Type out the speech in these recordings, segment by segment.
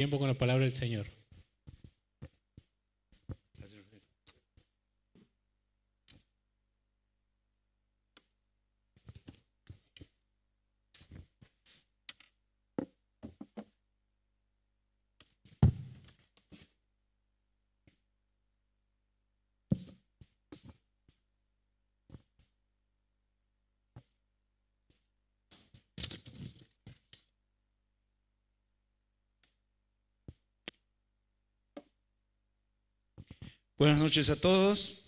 Tiempo con la palabra del Señor. Buenas noches a todos.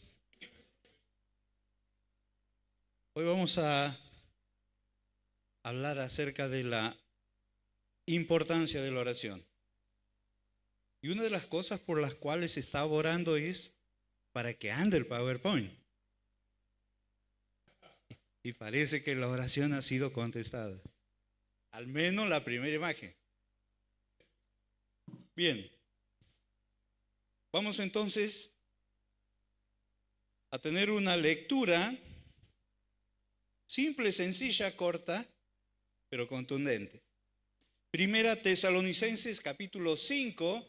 Hoy vamos a hablar acerca de la importancia de la oración. Y una de las cosas por las cuales se está orando es para que ande el PowerPoint. Y parece que la oración ha sido contestada. Al menos la primera imagen. Bien. Vamos entonces a tener una lectura simple, sencilla, corta, pero contundente. Primera Tesalonicenses capítulo 5,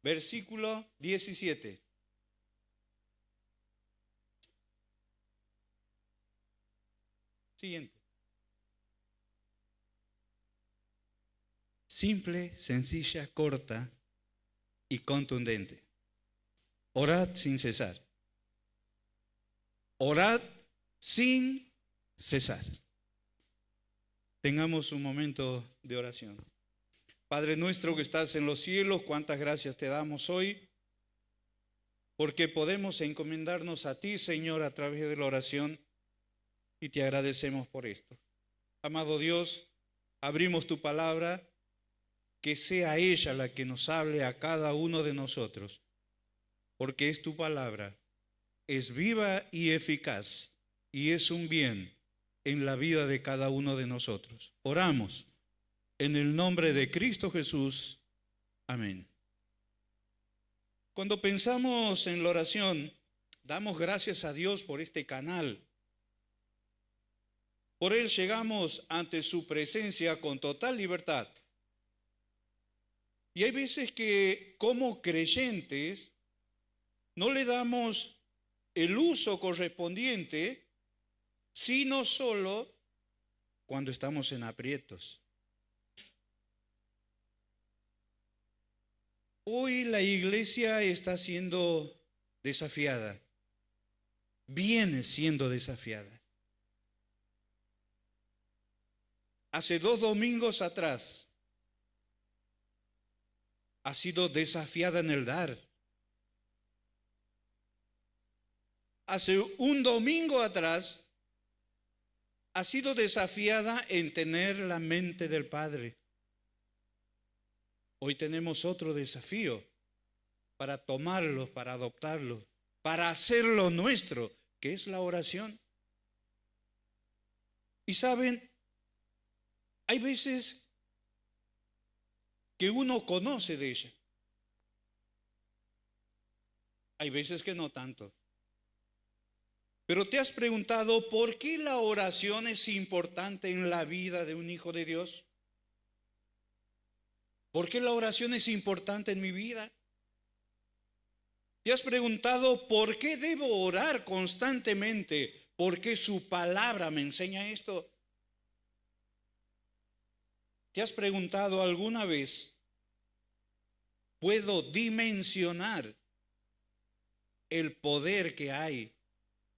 versículo 17. Siguiente. Simple, sencilla, corta y contundente. Orad sin cesar. Orad sin cesar. Tengamos un momento de oración. Padre nuestro que estás en los cielos, cuántas gracias te damos hoy, porque podemos encomendarnos a ti, Señor, a través de la oración, y te agradecemos por esto. Amado Dios, abrimos tu palabra, que sea ella la que nos hable a cada uno de nosotros, porque es tu palabra, es viva y eficaz, y es un bien en la vida de cada uno de nosotros. Oramos en el nombre de Cristo Jesús. Amén. Cuando pensamos en la oración, damos gracias a Dios por este canal. Por él llegamos ante su presencia con total libertad. Y hay veces que como creyentes no le damos el uso correspondiente, sino solo cuando estamos en aprietos. Hoy la iglesia está siendo desafiada, viene siendo desafiada. Hace 2 domingos atrás ha sido desafiada en el dar. Hace un domingo atrás ha sido desafiada en tener la mente del Padre. Hoy tenemos otro desafío para tomarlo, para adoptarlo, para hacerlo nuestro, que es la oración. Y saben, hay veces que uno conoce de ella. Hay veces que no tanto. Pero ¿te has preguntado por qué la oración es importante en la vida de un hijo de Dios? ¿Por qué la oración es importante en mi vida? ¿Te has preguntado por qué debo orar constantemente? ¿Por qué su palabra me enseña esto? ¿Te has preguntado alguna vez, ¿puedo dimensionar el poder que hay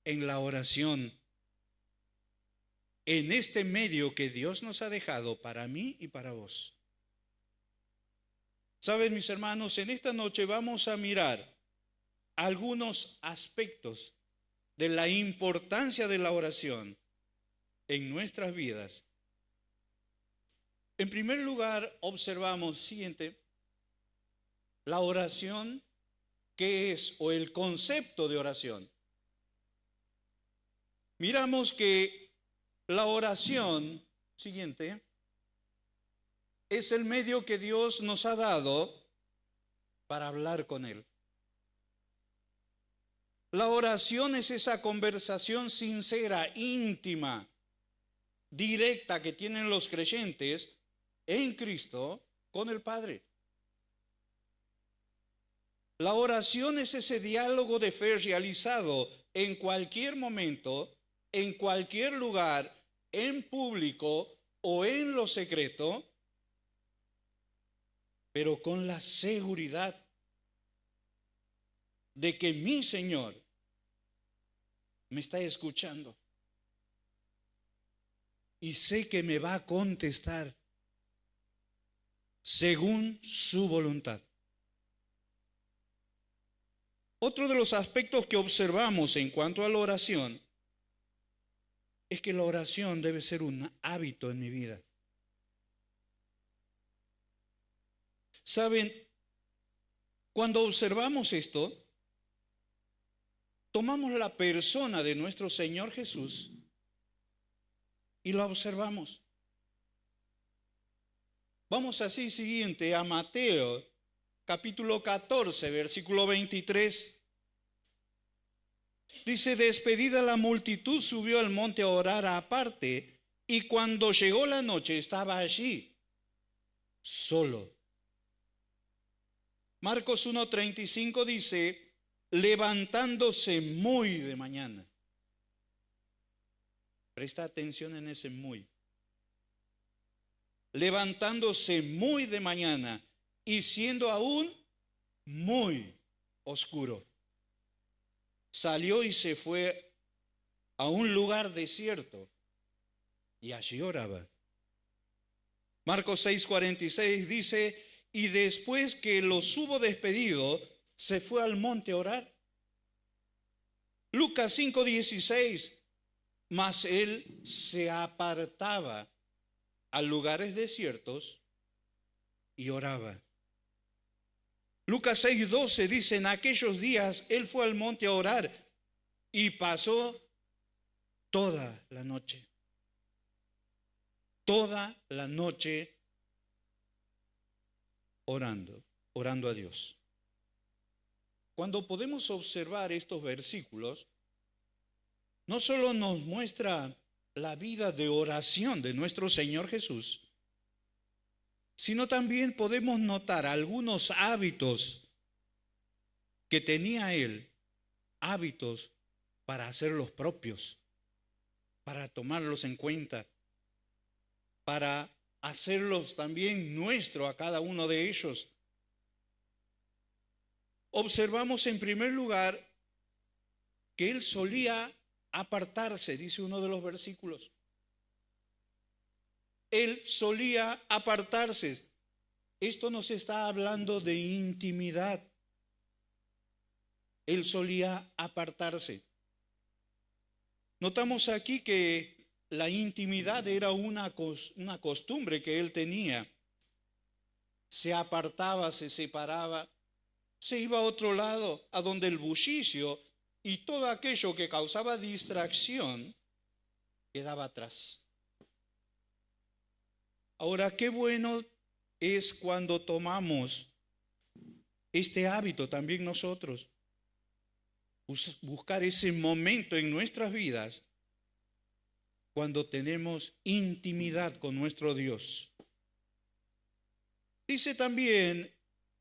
en la oración, en este medio que Dios nos ha dejado para mí y para vos? Saben, mis hermanos, en esta noche vamos a mirar algunos aspectos de la importancia de la oración en nuestras vidas. En primer lugar, observamos siguiente, la oración, ¿qué es? O el concepto de oración. Miramos que la oración, siguiente, es el medio que Dios nos ha dado para hablar con Él. La oración es esa conversación sincera, íntima, directa que tienen los creyentes en Cristo con el Padre. La oración es ese diálogo de fe realizado en cualquier momento, en cualquier lugar, en público o en lo secreto, pero con la seguridad de que mi Señor me está escuchando y sé que me va a contestar según su voluntad. Otro de los aspectos que observamos en cuanto a la oración es que la oración debe ser un hábito en mi vida. ¿Saben? Cuando observamos esto, tomamos la persona de nuestro Señor Jesús y la observamos. Vamos así siguiente a Mateo, capítulo 14, versículo 23. Dice, despedida la multitud, subió al monte a orar aparte, y cuando llegó la noche estaba allí, solo. Marcos 1:35 dice, levantándose muy de mañana. Presta atención en ese muy. Levantándose muy de mañana y siendo aún muy oscuro, salió y se fue a un lugar desierto y allí oraba. Marcos 6:46 dice, y después que los hubo despedido, se fue al monte a orar. Lucas 5:16, mas él se apartaba a lugares desiertos y oraba. Lucas 6:12 dice, en aquellos días él fue al monte a orar y pasó toda la noche. Toda la noche orando a Dios. Cuando podemos observar estos versículos, no solo nos muestra la vida de oración de nuestro Señor Jesús, sino también podemos notar algunos hábitos que tenía él, hábitos para hacerlos propios, para tomarlos en cuenta, para hacerlos también nuestro a cada uno de ellos. Observamos en primer lugar que él solía apartarse, dice uno de los versículos. Él solía apartarse. Esto nos está hablando de intimidad. Él solía apartarse. Notamos aquí que la intimidad era una costumbre que él tenía. Se apartaba, se separaba, se iba a otro lado, a donde el bullicio y todo aquello que causaba distracción quedaba atrás. Ahora, qué bueno es cuando tomamos este hábito también nosotros, buscar ese momento en nuestras vidas cuando tenemos intimidad con nuestro Dios. Dice también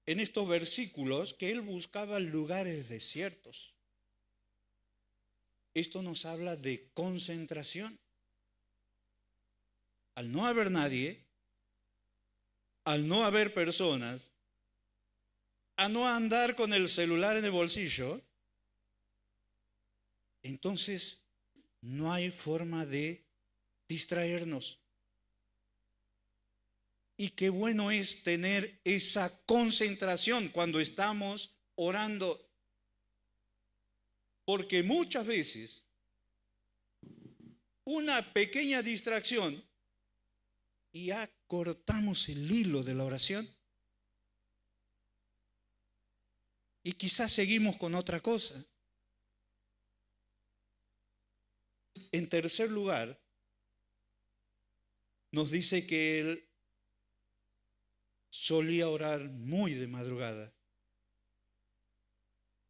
en estos versículos que él buscaba lugares desiertos. Esto nos habla de concentración. Al no haber nadie, al no haber personas, a no andar con el celular en el bolsillo, entonces no hay forma de distraernos. Y qué bueno es tener esa concentración cuando estamos orando. Porque muchas veces una pequeña distracción y ya cortamos el hilo de la oración. Y quizás seguimos con otra cosa. En tercer lugar, nos dice que él solía orar muy de madrugada,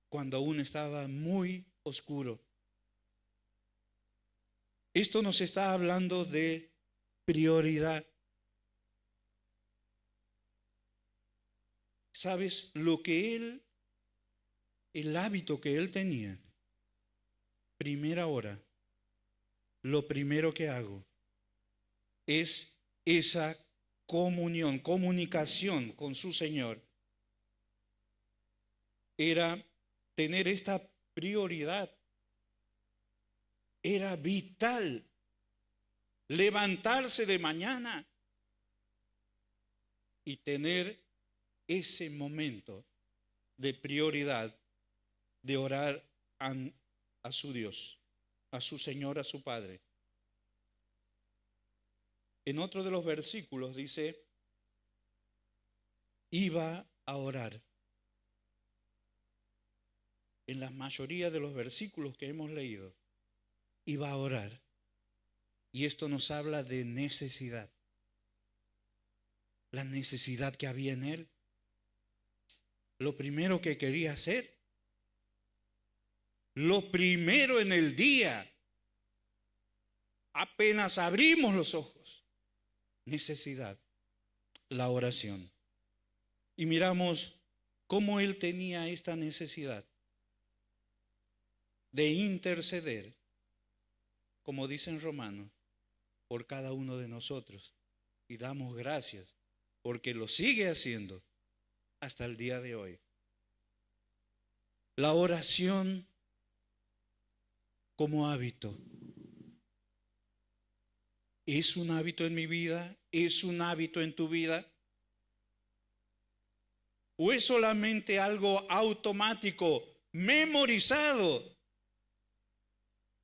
cuando aún estaba muy oscuro. Esto nos está hablando de prioridad. ¿Sabes? Lo que él el hábito que él tenía, primera hora, lo primero que hago es esa comunión, comunicación con su Señor. Era tener esta prioridad. Era vital levantarse de mañana y tener ese momento de prioridad de orar a su Dios, a su Señor, a su Padre. En otro de los versículos dice, iba a orar. En la mayoría de los versículos que hemos leído, iba a orar. Y esto nos habla de necesidad. La necesidad que había en él. Lo primero que quería hacer. Lo primero en el día. Apenas abrimos los ojos. Necesidad. La oración. Y miramos cómo él tenía esta necesidad de interceder, como dicen Romanos, por cada uno de nosotros. Y damos gracias porque lo sigue haciendo hasta el día de hoy. La oración como hábito. ¿Es un hábito en mi vida? ¿Es un hábito en tu vida? ¿O es solamente algo automático, memorizado,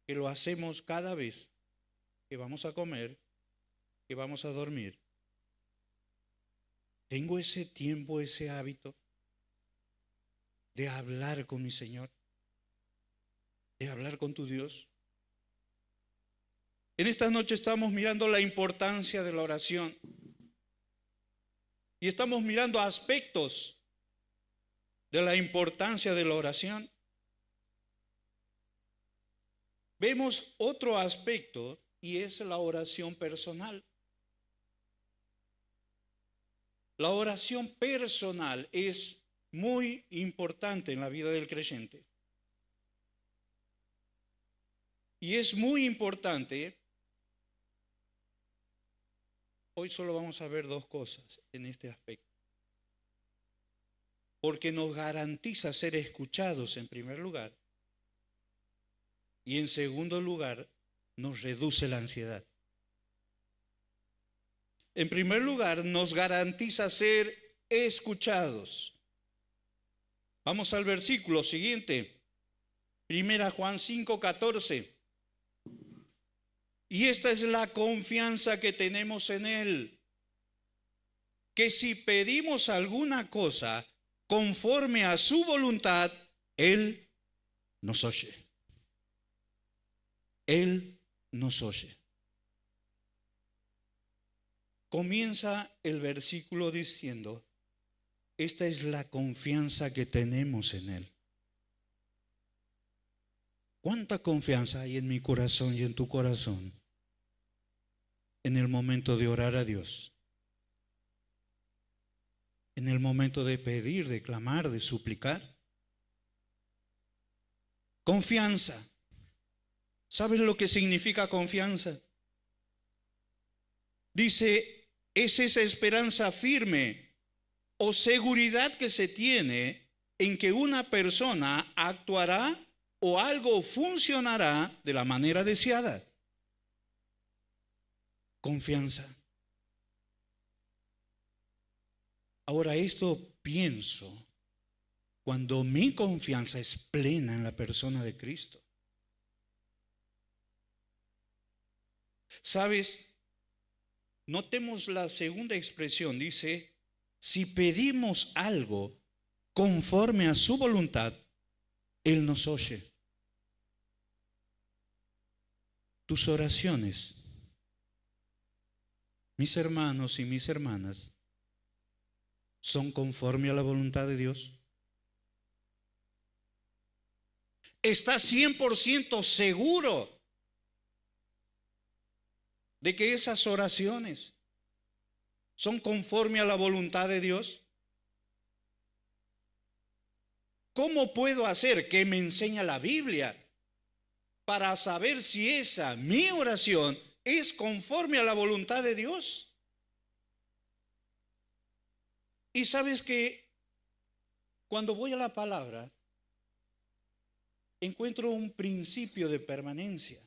que lo hacemos cada vez que vamos a comer, que vamos a dormir? ¿Tengo ese tiempo, ese hábito de hablar con mi Señor? ¿De hablar con tu Dios? En esta noche estamos mirando la importancia de la oración. Y estamos mirando aspectos de la importancia de la oración. Vemos otro aspecto y es la oración personal. La oración personal es muy importante en la vida del creyente. Y es muy importante. Hoy solo vamos a ver dos cosas en este aspecto. Porque nos garantiza ser escuchados en primer lugar. Y en segundo lugar, nos reduce la ansiedad. En primer lugar, nos garantiza ser escuchados. Vamos al versículo siguiente. 1 Juan 5:14. Y esta es la confianza que tenemos en Él, que si pedimos alguna cosa conforme a su voluntad, Él nos oye. Él nos oye. Comienza el versículo diciendo, esta es la confianza que tenemos en Él. ¿Cuánta confianza hay en mi corazón y en tu corazón en el momento de orar a Dios? En el momento de pedir, de clamar, de suplicar. Confianza. ¿Sabes lo que significa confianza? Dice, es esa esperanza firme o seguridad que se tiene en que una persona actuará o algo funcionará de la manera deseada. Confianza. Ahora esto pienso cuando mi confianza es plena en la persona de Cristo. ¿Sabes? Notemos la segunda expresión. Dice, si pedimos algo conforme a su voluntad, Él nos oye. Tus oraciones, mis hermanos y mis hermanas, ¿son conforme a la voluntad de Dios? ¿Estás 100% seguro de que esas oraciones son conforme a la voluntad de Dios? ¿cómo puedo hacer? ¿Qué me enseña la Biblia? Para saber si esa, mi oración, es conforme a la voluntad de Dios. Y sabes que cuando voy a la palabra, encuentro un principio de permanencia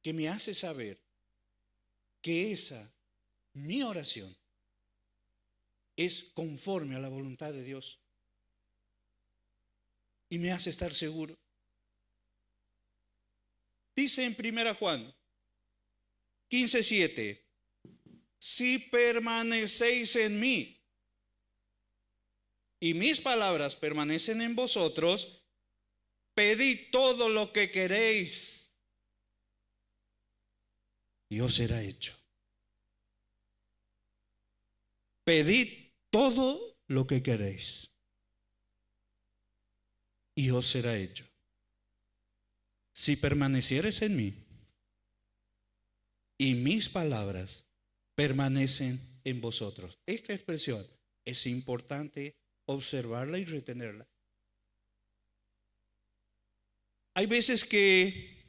que me hace saber que esa, mi oración, es conforme a la voluntad de Dios. Y me hace estar seguro. Dice en 1 Juan 15:7, si permanecéis en mí y mis palabras permanecen en vosotros, pedid todo lo que queréis y os será hecho. Pedid todo lo que queréis y os será hecho. Si permanecieres en mí y mis palabras permanecen en vosotros. Esta expresión es importante observarla y retenerla. Hay veces que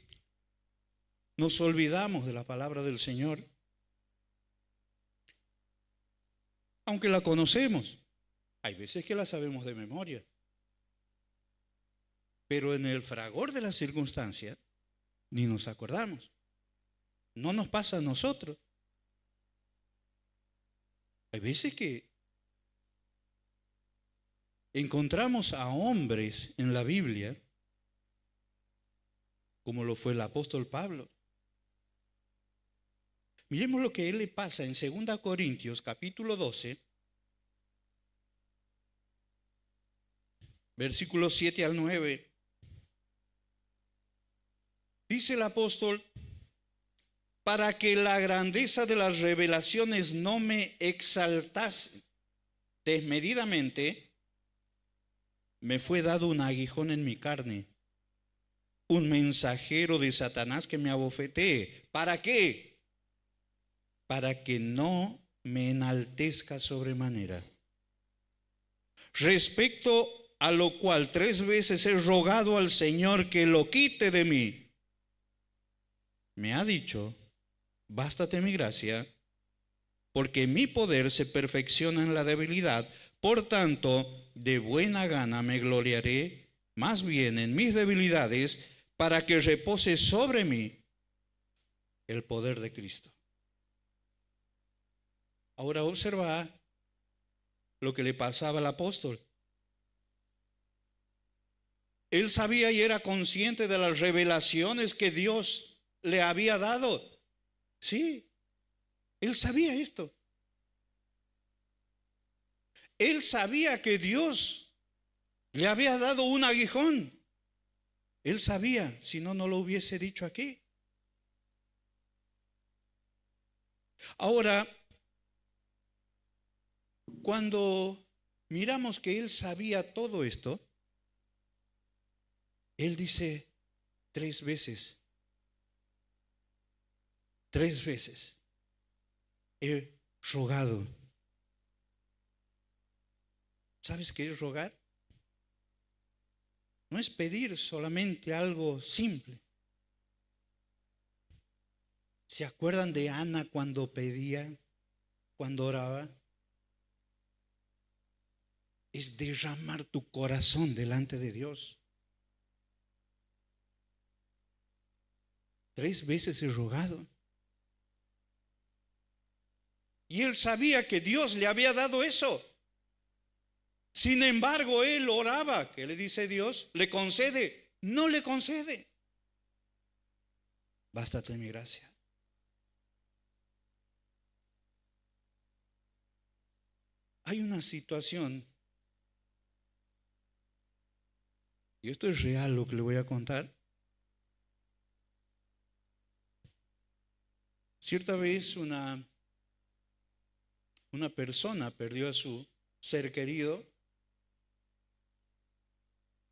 nos olvidamos de la palabra del Señor, aunque la conocemos. Hay veces que la sabemos de memoria, pero en el fragor de la circunstancia ni nos acordamos. No nos pasa a nosotros. Hay veces que encontramos a hombres en la Biblia, como lo fue el apóstol Pablo. Miremos lo que a él le pasa en 2 Corintios capítulo 12, versículos 7 al 9. Dice el apóstol: para que la grandeza de las revelaciones no me exaltase desmedidamente, me fue dado un aguijón en mi carne, un mensajero de Satanás que me abofetee. ¿Para qué? Para que no me enaltezca sobremanera. Respecto a lo cual 3 veces he rogado al Señor que lo quite de mí. Me ha dicho: bástate mi gracia, porque mi poder se perfecciona en la debilidad. Por tanto, de buena gana me gloriaré más bien en mis debilidades, para que repose sobre mí el poder de Cristo. Ahora observa lo que le pasaba al apóstol. Él sabía y era consciente de las revelaciones que Dios le había dado. Sí, él sabía esto. Él sabía que Dios le había dado un aguijón. Él sabía, si no, no lo hubiese dicho aquí. Ahora, cuando miramos que él sabía todo esto, él dice 3 veces he rogado. ¿Sabes qué es rogar? No es pedir solamente algo simple. ¿Se acuerdan de Ana cuando pedía, cuando oraba? Es derramar tu corazón delante de Dios. 3 veces he rogado. Y él sabía que Dios le había dado eso. Sin embargo, él oraba. ¿Qué le dice Dios? ¿Le concede? No le concede. Bástate mi gracia. Hay una situación, y esto es real lo que le voy a contar. Cierta vez una persona perdió a su ser querido,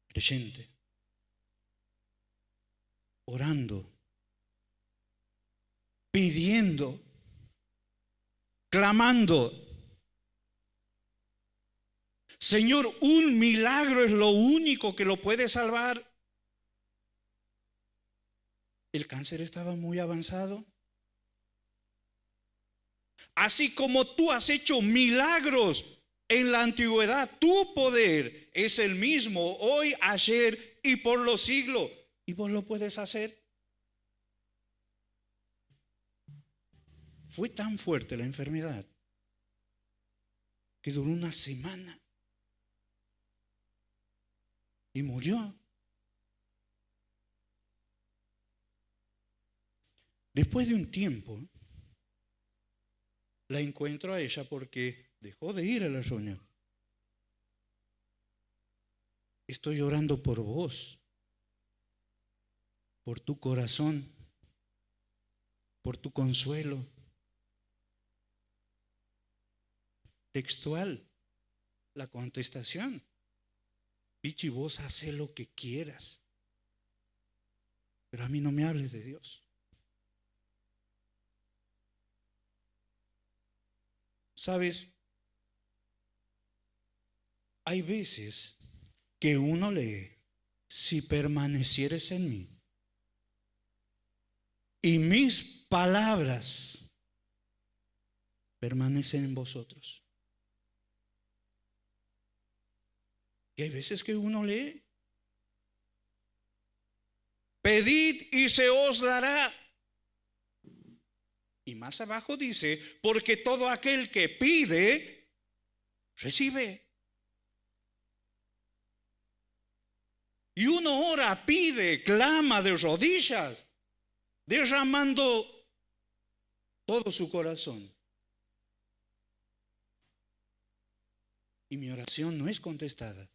creyente, orando, pidiendo, clamando. Señor, un milagro es lo único que lo puede salvar. El cáncer estaba muy avanzado. Así como tú has hecho milagros en la antigüedad, tu poder es el mismo hoy, ayer y por los siglos. ¿Y vos lo puedes hacer? Fue tan fuerte la enfermedad que duró una semana y murió. Después de un tiempo, la encuentro a ella porque dejó de ir a la reunión. Estoy llorando por vos, por tu corazón, por tu consuelo. Textual, la contestación: Pichi, vos haces lo que quieras, pero a mí no me hables de Dios. ¿Sabes? Hay veces que uno lee: si permanecieres en mí y mis palabras permanecen en vosotros. Y hay veces que uno lee: pedid y se os dará. Y más abajo dice: porque todo aquel que pide, recibe. Y uno ora, pide, clama de rodillas, derramando todo su corazón. Y mi oración no es contestada.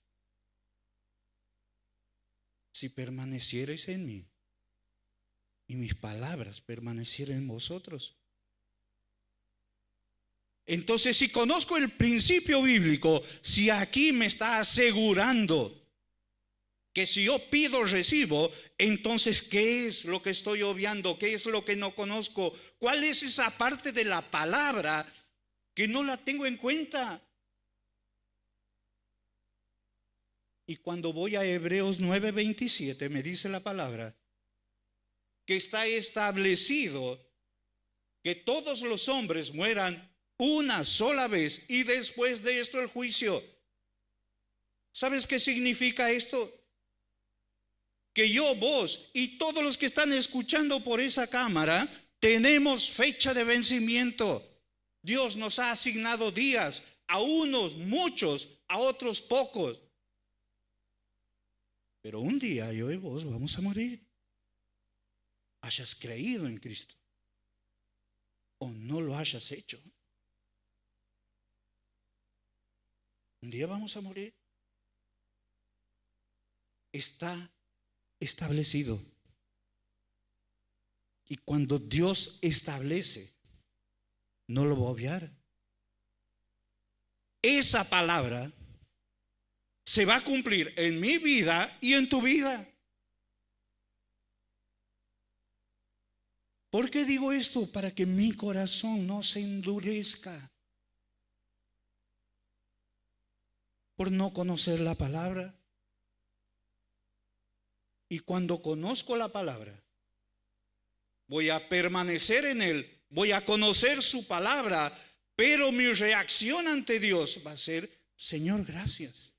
Si permanecierais en mí y mis palabras permanecieran en vosotros. Entonces, si conozco el principio bíblico, si aquí me está asegurando que si yo pido, recibo, entonces, ¿qué es lo que estoy obviando? ¿Qué es lo que no conozco? ¿Cuál es esa parte de la palabra que no la tengo en cuenta? Y cuando voy a Hebreos 9:27, me dice la palabra que está establecido que todos los hombres mueran una sola vez y después de esto el juicio. ¿Sabes qué significa esto? Que yo, vos y todos los que están escuchando por esa cámara tenemos fecha de vencimiento. Dios nos ha asignado días, a unos muchos, a otros pocos. Pero un día yo y vos vamos a morir. Hayas creído en Cristo o no lo hayas hecho. Un día vamos a morir. Está establecido. Y cuando Dios establece, no lo va a obviar. Esa palabra se va a cumplir en mi vida y en tu vida. ¿Por qué digo esto? Para que mi corazón no se endurezca por no conocer la palabra. Y cuando conozco la palabra, voy a permanecer en él, voy a conocer su palabra, pero mi reacción ante Dios va a ser: Señor, gracias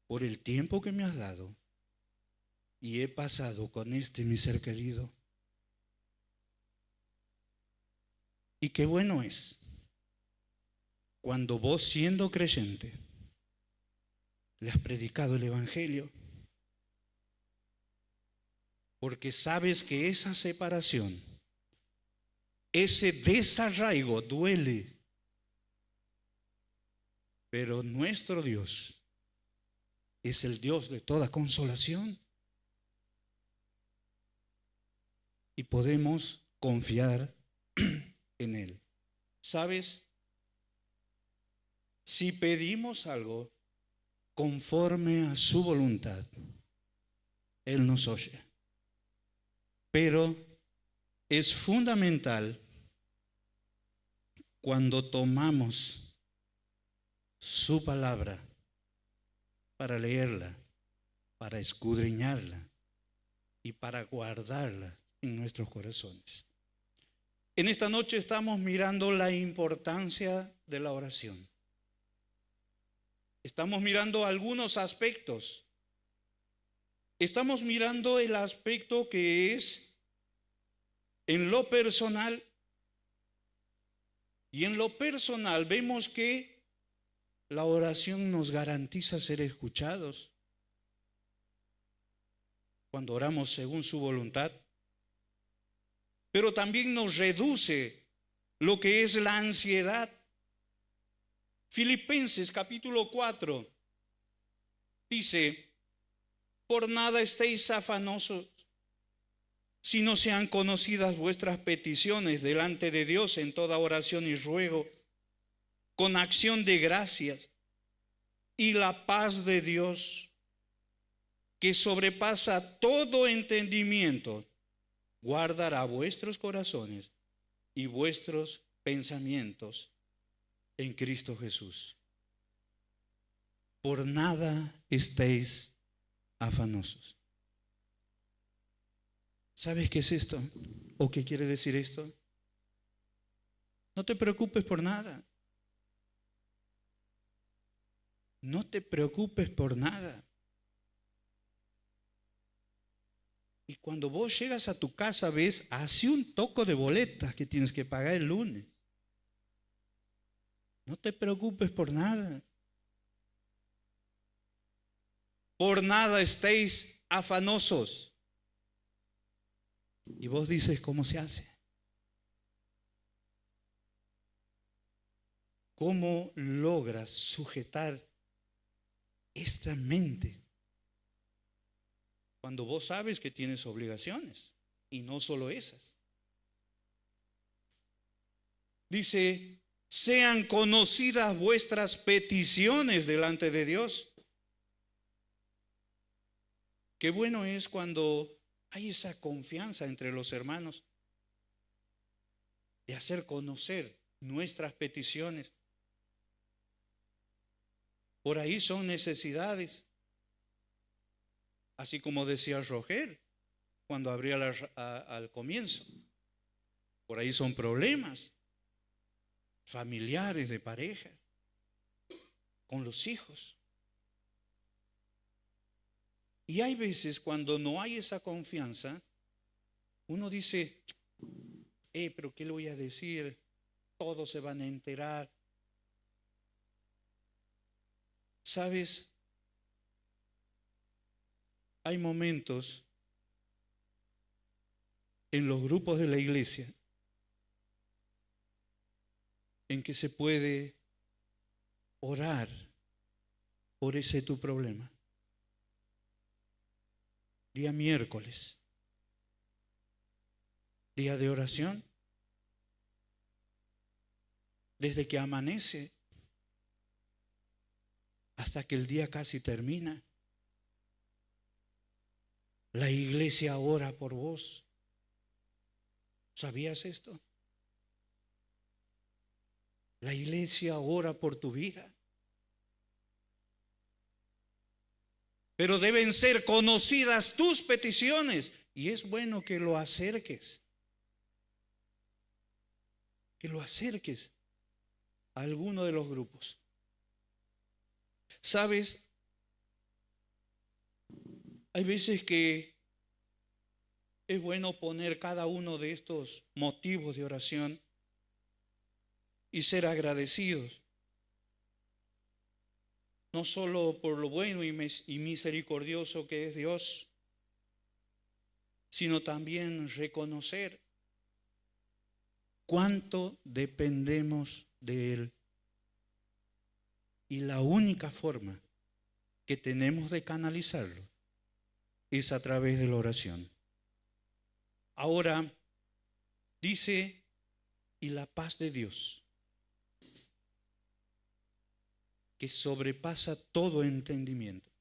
por el tiempo que me has dado y he pasado con este mi ser querido. Y qué bueno es cuando vos, siendo creyente, le has predicado el evangelio, porque sabes que esa separación, ese desarraigo duele, pero nuestro Dios es el Dios de toda consolación y podemos confiar en Él. ¿Sabes? Si pedimos algo conforme a su voluntad, Él nos oye. Pero es fundamental cuando tomamos su palabra, para leerla, para escudriñarla y para guardarla en nuestros corazones. En esta noche estamos mirando la importancia de la oración. Estamos mirando algunos aspectos. Estamos mirando el aspecto que es en lo personal. Y en lo personal vemos que la oración nos garantiza ser escuchados cuando oramos según su voluntad, pero también nos reduce lo que es la ansiedad. Filipenses capítulo 4 dice: por nada estéis afanosos, si no sean conocidas vuestras peticiones delante de Dios en toda oración y ruego, con acción de gracias, y la paz de Dios, que sobrepasa todo entendimiento, guardará vuestros corazones y vuestros pensamientos en Cristo Jesús. Por nada estéis afanosos. ¿Sabes qué es esto? ¿O qué quiere decir esto? No te preocupes por nada. No te preocupes por nada. Y cuando vos llegas a tu casa, ves así un toco de boletas que tienes que pagar el lunes. No te preocupes por nada. Por nada estéis afanosos. Y vos dices, ¿cómo se hace? ¿Cómo logras sujetar esta mente cuando vos sabes que tienes obligaciones y no solo esas? Dice: sean conocidas vuestras peticiones delante de Dios. Qué bueno es cuando hay esa confianza entre los hermanos de hacer conocer nuestras peticiones. Por ahí son necesidades, así como decía Roger cuando abría al comienzo. Por ahí son problemas familiares, de pareja, con los hijos. Y hay veces cuando no hay esa confianza, uno dice, pero ¿qué le voy a decir? Todos se van a enterar. ¿Sabes? Hay momentos en los grupos de la iglesia en que se puede orar por ese tu problema. Día miércoles, día de oración, desde que amanece hasta que el día casi termina. La iglesia ora por vos. ¿Sabías esto? La iglesia ora por tu vida. Pero deben ser conocidas tus peticiones. Y es bueno que lo acerques. Que lo acerques a alguno de los grupos. ¿Sabes? Hay veces que es bueno poner cada uno de estos motivos de oración y ser agradecidos. No solo por lo bueno y misericordioso que es Dios, sino también reconocer cuánto dependemos de Él. Y la única forma que tenemos de canalizarlo es a través de la oración. Ahora dice, y la paz de Dios, que sobrepasa todo entendimiento.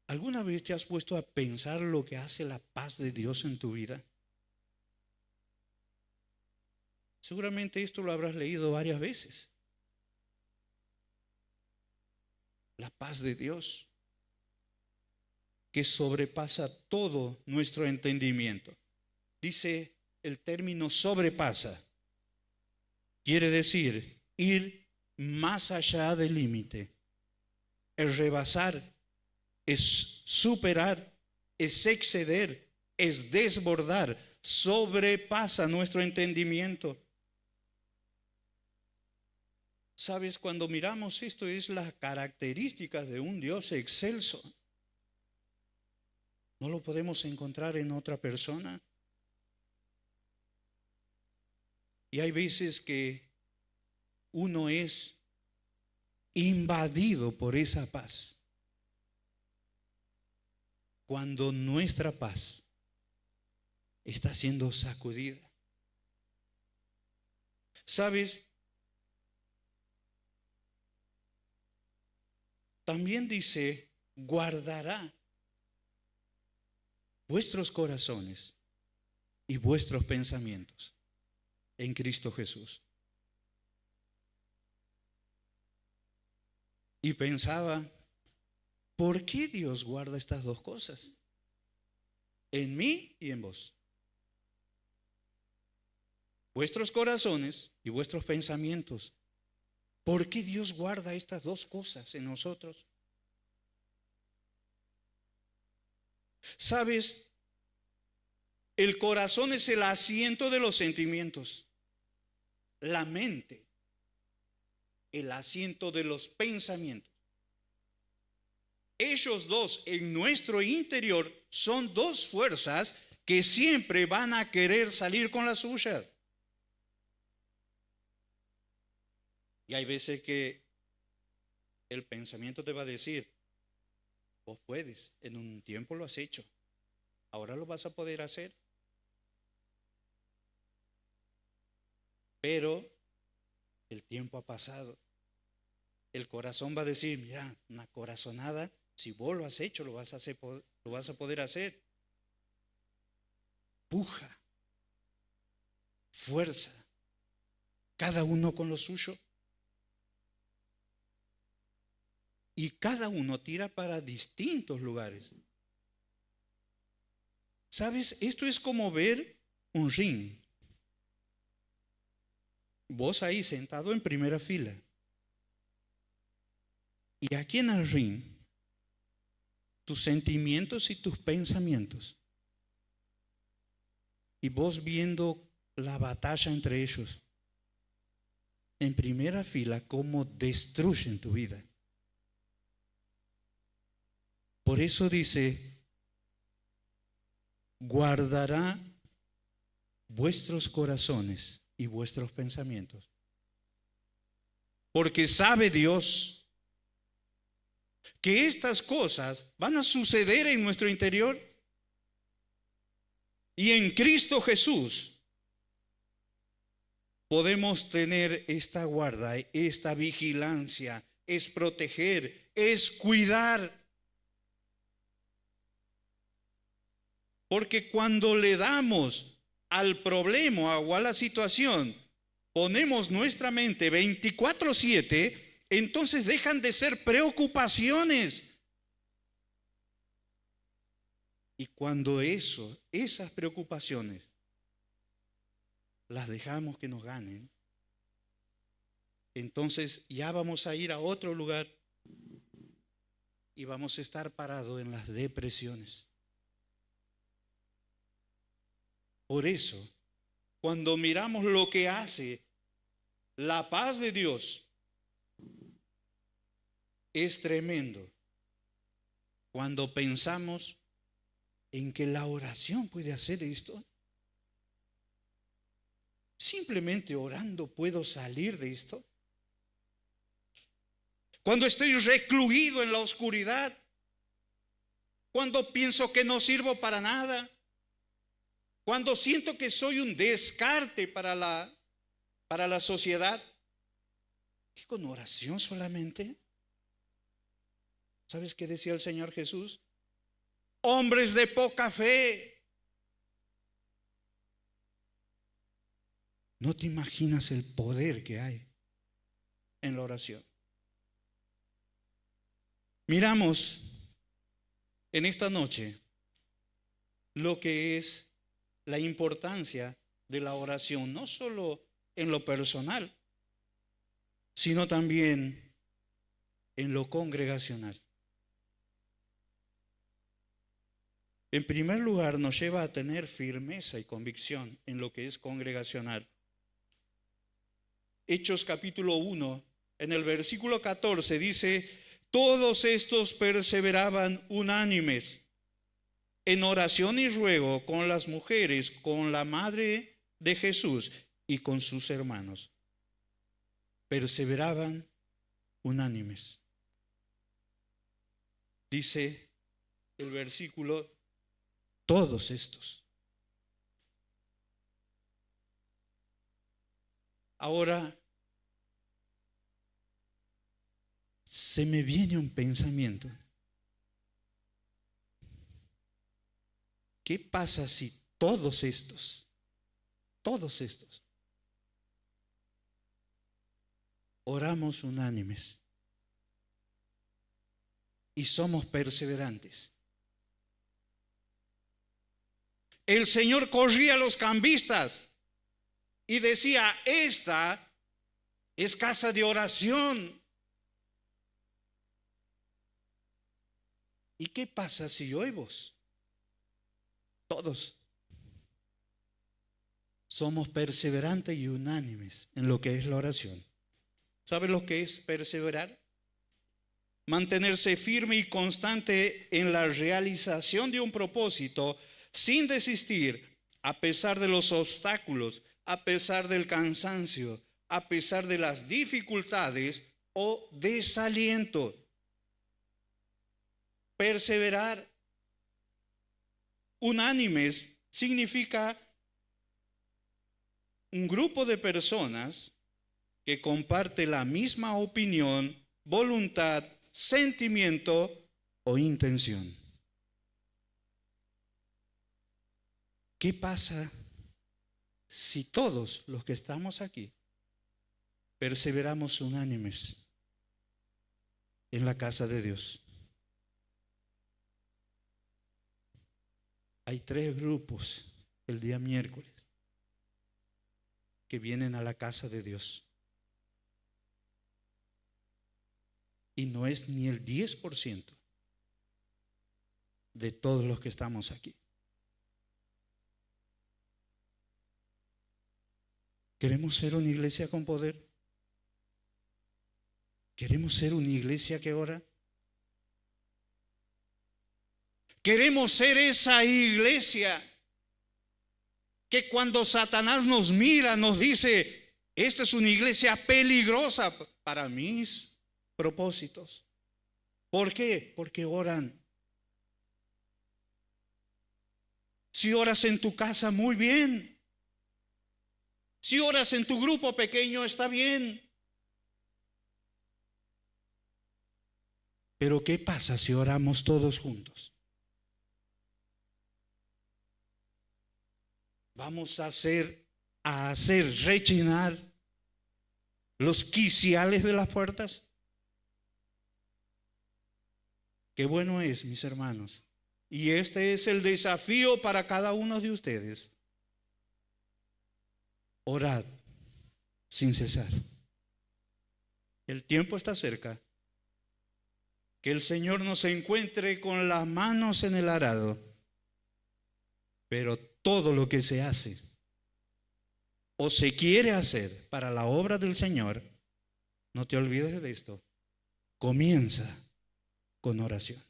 ¿Alguna vez te has puesto a pensar lo que hace la paz de Dios en tu vida? Seguramente esto lo habrás leído varias veces. la paz de Dios, que sobrepasa todo nuestro entendimiento. Dice el término sobrepasa. Quiere decir ir más allá del límite. Es rebasar, es superar, es exceder, es desbordar. Sobrepasa nuestro entendimiento. ¿Sabes? Cuando miramos esto, es las características de un Dios excelso. No lo podemos encontrar en otra persona. Y hay veces que uno es invadido por esa paz, cuando nuestra paz está siendo sacudida. ¿Sabes? También dice, guardará vuestros corazones y vuestros pensamientos en Cristo Jesús. Y pensaba, ¿por qué Dios guarda estas dos cosas? En mí y en vos. Vuestros corazones y vuestros pensamientos. ¿Por qué Dios guarda estas dos cosas en nosotros? ¿Sabes? El corazón es el asiento de los sentimientos. La mente, el asiento de los pensamientos. Ellos dos en nuestro interior son dos fuerzas que siempre van a querer salir con la suya. Y hay veces que el pensamiento te va a decir, vos puedes, en un tiempo lo has hecho, ahora lo vas a poder hacer. Pero el tiempo ha pasado. El corazón va a decir, mira, una corazonada, si vos lo has hecho, lo vas a poder hacer. Puja, fuerza, cada uno con lo suyo. Y cada uno tira para distintos lugares. ¿Sabes? Esto es como ver un ring. Vos ahí sentado en primera fila. Y aquí en el ring, tus sentimientos y tus pensamientos. Y vos viendo la batalla entre ellos. En primera fila, cómo destruyen tu vida. Por eso dice, guardará vuestros corazones y vuestros pensamientos. Porque sabe Dios que estas cosas van a suceder en nuestro interior. Y en Cristo Jesús podemos tener esta guarda, esta vigilancia, es proteger, es cuidar. Porque cuando le damos al problema o a la situación, ponemos nuestra mente 24/7, entonces dejan de ser preocupaciones. Y cuando esas preocupaciones, las dejamos que nos ganen, entonces ya vamos a ir a otro lugar y vamos a estar parados en las depresiones. Por eso, cuando miramos lo que hace la paz de Dios, es tremendo. Cuando pensamos en que la oración puede hacer esto, simplemente orando puedo salir de esto. Cuando estoy recluido en la oscuridad, cuando pienso que no sirvo para nada, cuando siento que soy un descarte para la sociedad, ¿y con oración solamente? ¿Sabes qué decía el Señor Jesús? Hombres de poca fe. No te imaginas el poder que hay en la oración. Miramos en esta noche lo que es la importancia de la oración, no solo en lo personal, sino también en lo congregacional. En primer lugar, nos lleva a tener firmeza y convicción en lo que es congregacional. Hechos capítulo 1, en el versículo 14 dice: todos estos perseveraban unánimes en oración y ruego con las mujeres, con la madre de Jesús y con sus hermanos. Perseveraban unánimes. Dice el versículo: todos estos. Ahora, se me viene un pensamiento. ¿Qué pasa si todos estos oramos unánimes y somos perseverantes? El Señor corría a los cambistas y decía: esta es casa de oración. ¿Y qué pasa si yo y vos, todos, somos perseverantes y unánimes en lo que es la oración? ¿Sabe lo que es perseverar? Mantenerse firme y constante en la realización de un propósito sin desistir, a pesar de los obstáculos, a pesar del cansancio, a pesar de las dificultades o desaliento. Perseverar unánimes significa un grupo de personas que comparte la misma opinión, voluntad, sentimiento o intención. ¿Qué pasa si todos los que estamos aquí perseveramos unánimes en la casa de Dios? Hay 3 grupos el día miércoles que vienen a la casa de Dios. Y no es ni el 10% de todos los que estamos aquí. ¿Queremos ser una iglesia con poder? ¿Queremos ser una iglesia que ora? ¿Queremos ser esa iglesia que cuando Satanás nos mira nos dice: esta es una iglesia peligrosa para mis propósitos? ¿Por qué? Porque oran. Si oras en tu casa, muy bien. Si oras en tu grupo pequeño, está bien. Pero ¿qué pasa si oramos todos juntos? Vamos a hacer rechinar los quiciales de las puertas. Qué bueno es, mis hermanos. Y este es el desafío para cada uno de ustedes. Orad sin cesar. El tiempo está cerca. Que el Señor nos encuentre con las manos en el arado. Pero todo lo que se hace o se quiere hacer para la obra del Señor, no te olvides de esto, comienza con oración.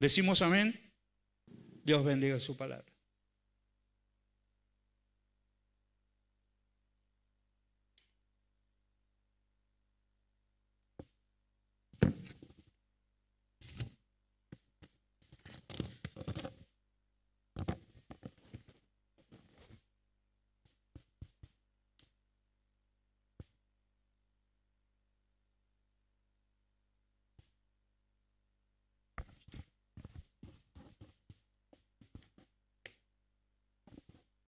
¿Decimos amén? Dios bendiga su palabra.